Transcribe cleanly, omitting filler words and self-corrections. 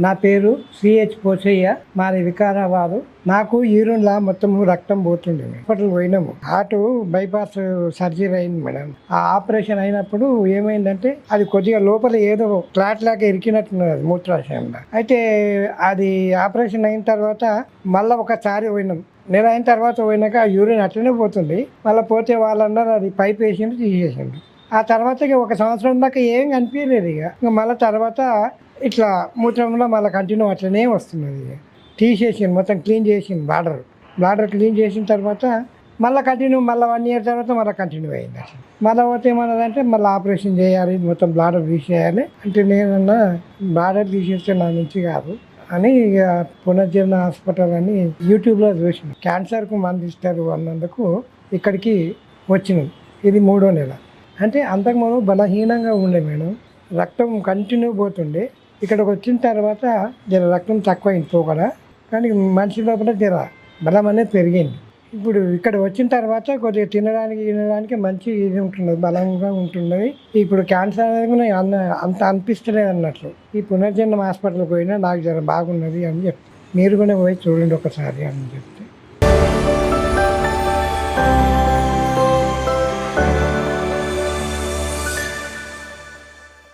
నా పేరు సిహెచ్ పోచయ్య, మాది వికారాబాదు. నాకు యూరిన్లా మొత్తం రక్తం పోతుండే. హాస్పిటల్ పోయినాము. హార్ట్ బైపాస్ సర్జరీ అయింది మేడం. ఆ ఆపరేషన్ అయినప్పుడు ఏమైందంటే అది కొద్దిగా లోపల ఏదో క్లాట్ లాగా ఇరికినట్టున్నది, అది మూత్రాశయంలో. అయితే అది ఆపరేషన్ అయిన తర్వాత మళ్ళీ ఒకసారి పోయినాం. నెల అయిన తర్వాత పోయినాక ఆ యూరిన్ అట్లనే పోతుంది. మళ్ళీ పోతే వాళ్ళందరూ అది పైప్ వేసిండు, తీసేసిండు. ఆ తర్వాత ఒక సంవత్సరం దాకా ఏం కనిపించలేదు. ఇక మళ్ళీ తర్వాత ఇట్లా మూత్రంలో మళ్ళీ కంటిన్యూ అట్లనే వస్తున్నది. ఇక తీసేసింది, మొత్తం క్లీన్ చేసింది. బ్లాడర్ క్లీన్ చేసిన తర్వాత మళ్ళీ కంటిన్యూ, మళ్ళీ 1 year తర్వాత మళ్ళీ కంటిన్యూ అయింది. అసలు మళ్ళీ పోతే ఏమన్నదంటే మళ్ళీ ఆపరేషన్ చేయాలి, మొత్తం బ్లాడర్ తీసేయాలి అంటే నేనన్నా బ్లాడర్ తీసేస్తే నా నుంచి కాదు అని ఇక పునర్జీవన హాస్పిటల్ అని యూట్యూబ్లో చూసిన. క్యాన్సర్కు మందు ఇస్తారు అన్నందుకు ఇక్కడికి వచ్చినాం. ఇది 3వ నెల. అంటే అంతకుముందు బలహీనంగా ఉండే మేడం, రక్తం కంటిన్యూ పోతుండే. ఇక్కడికి వచ్చిన తర్వాత జర రక్తం తక్కువైంది పోకడా, కానీ మనిషి లోపల జర బలం అనేది పెరిగింది. ఇప్పుడు ఇక్కడ వచ్చిన తర్వాత కొద్దిగా తినడానికి మంచి ఇది ఉంటున్నది, బలంగా ఉంటున్నది. ఇప్పుడు క్యాన్సర్ అనేది కూడా అంత అనిపిస్తలేదు అన్నట్లు. ఈ పునర్జన్మ హాస్పిటల్కి పోయినా నాకు జర బాగున్నది అని చెప్తాను. మీరు కూడా పోయి చూడండి ఒకసారి అని చెప్తాను.